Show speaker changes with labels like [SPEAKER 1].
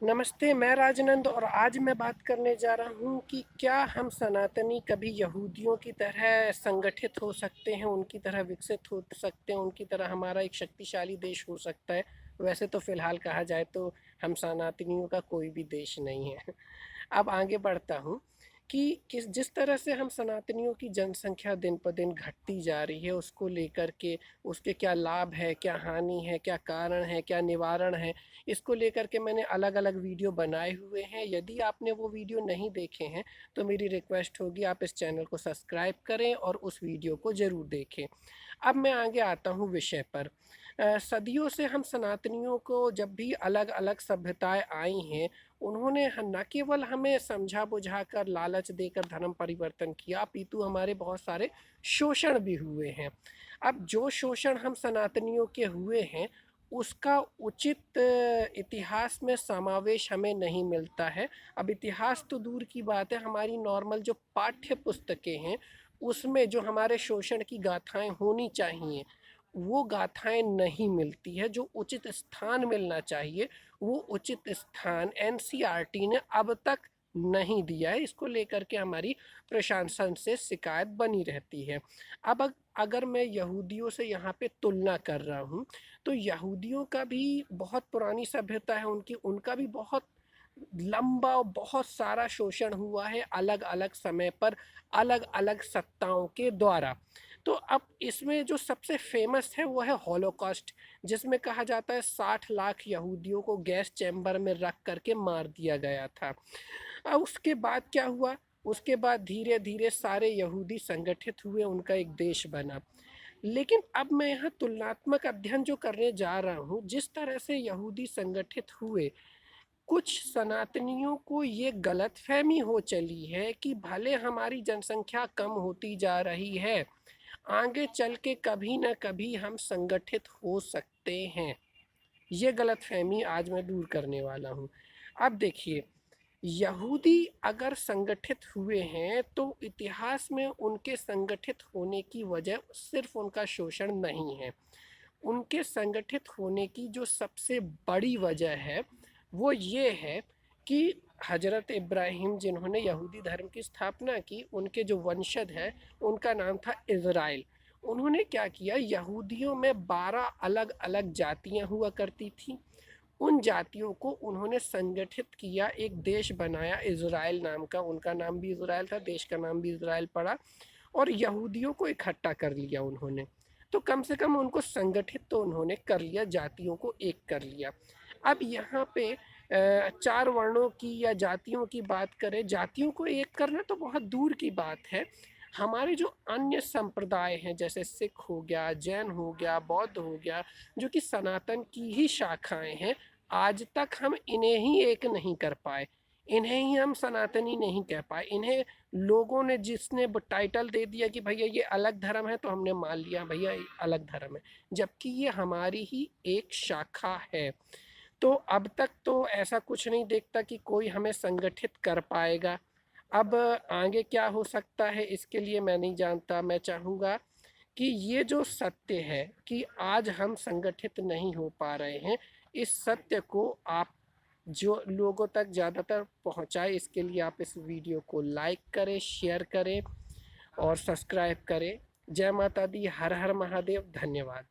[SPEAKER 1] नमस्ते, मैं राजनंद और आज मैं बात करने जा रहा हूँ कि क्या हम सनातनी कभी यहूदियों की तरह संगठित हो सकते हैं, उनकी तरह विकसित हो सकते हैं, उनकी तरह हमारा एक शक्तिशाली देश हो सकता है। वैसे तो फ़िलहाल कहा जाए तो हम सनातनियों का कोई भी देश नहीं है। अब आगे बढ़ता हूँ कि जिस तरह से हम सनातनियों की जनसंख्या दिन पर दिन घटती जा रही है, उसको लेकर के उसके क्या लाभ है, क्या हानि है, क्या कारण है, क्या निवारण है, इसको लेकर के मैंने अलग अलग वीडियो बनाए हुए हैं। यदि आपने वो वीडियो नहीं देखे हैं तो मेरी रिक्वेस्ट होगी आप इस चैनल को सब्सक्राइब करें और उस वीडियो को ज़रूर देखें। अब मैं आगे आता हूँ विषय पर। सदियों से हम सनातनियों को जब भी अलग अलग सभ्यताएं आई हैं, उन्होंने न केवल हमें समझा बुझा कर लालच देकर धर्म परिवर्तन किया, अपितु हमारे बहुत सारे शोषण भी हुए हैं। अब जो शोषण हम सनातनियों के हुए हैं उसका उचित इतिहास में समावेश हमें नहीं मिलता है। अब इतिहास तो दूर की बात है, हमारी नॉर्मल जो पाठ्य पुस्तकें हैं उसमें जो हमारे शोषण की गाथाएं होनी चाहिए वो गाथाएं नहीं मिलती है। जो उचित स्थान मिलना चाहिए वो उचित स्थान एनसीईआरटी ने अब तक नहीं दिया है। इसको लेकर के हमारी प्रशासन से शिकायत बनी रहती है। अब अगर मैं यहूदियों से यहाँ पे तुलना कर रहा हूँ तो यहूदियों का भी बहुत पुरानी सभ्यता है, उनकी उनका भी बहुत लंबा बहुत सारा शोषण हुआ है अलग अलग समय पर अलग अलग सत्ताओं के द्वारा। तो अब इसमें जो सबसे फेमस है वो है हॉलोकॉस्ट, जिसमें कहा जाता है 60 लाख यहूदियों को गैस चैम्बर में रख करके मार दिया गया था। अब उसके बाद क्या हुआ, उसके बाद धीरे धीरे सारे यहूदी संगठित हुए, उनका एक देश बना। लेकिन अब मैं यहाँ तुलनात्मक अध्ययन जो करने जा रहा हूँ, जिस तरह से यहूदी संगठित हुए, कुछ सनातनियों को ये गलतफहमी हो चली है कि भले हमारी जनसंख्या कम होती जा रही है, आगे चल के कभी न कभी हम संगठित हो सकते हैं। ये गलतफहमी आज मैं दूर करने वाला हूँ। अब देखिए, यहूदी अगर संगठित हुए हैं तो इतिहास में उनके संगठित होने की वजह सिर्फ उनका शोषण नहीं है। उनके संगठित होने की जो सबसे बड़ी वजह है वो ये है कि हजरत इब्राहिम जिन्होंने यहूदी धर्म की स्थापना की, उनके जो वंशज हैं उनका नाम था इज़राइल। उन्होंने क्या किया, यहूदियों में 12 अलग अलग जातियां हुआ करती थी। उन जातियों को उन्होंने संगठित किया, एक देश बनाया इज़राइल नाम का, उनका नाम भी इज़राइल था, देश का नाम भी इज़राइल पड़ा, और यहूदियों को इकट्ठा कर लिया उन्होंने। तो कम से कम उनको संगठित तो उन्होंने कर लिया, जातियों को एक कर लिया। अब यहाँ पे चार वर्णों की या जातियों की बात करें, जातियों को एक करना तो बहुत दूर की बात है। हमारे जो अन्य संप्रदाय हैं जैसे सिख हो गया, जैन हो गया, बौद्ध हो गया, जो कि सनातन की ही शाखाएं हैं, आज तक हम इन्हें ही एक नहीं कर पाए, इन्हें ही हम सनातनी नहीं कह पाए। इन्हें लोगों ने जिसने टाइटल दे दिया कि भैया ये अलग धर्म है तो हमने मान लिया भैया ये अलग धर्म है, जबकि ये हमारी ही एक शाखा है। तो अब तक तो ऐसा कुछ नहीं देखता कि कोई हमें संगठित कर पाएगा। अब आगे क्या हो सकता है इसके लिए मैं नहीं जानता। मैं चाहूँगा कि ये जो सत्य है कि आज हम संगठित नहीं हो पा रहे हैं, इस सत्य को आप जो लोगों तक ज़्यादातर पहुँचाए, इसके लिए आप इस वीडियो को लाइक करें, शेयर करें और सब्सक्राइब करें। जय माता दी, हर हर महादेव, धन्यवाद।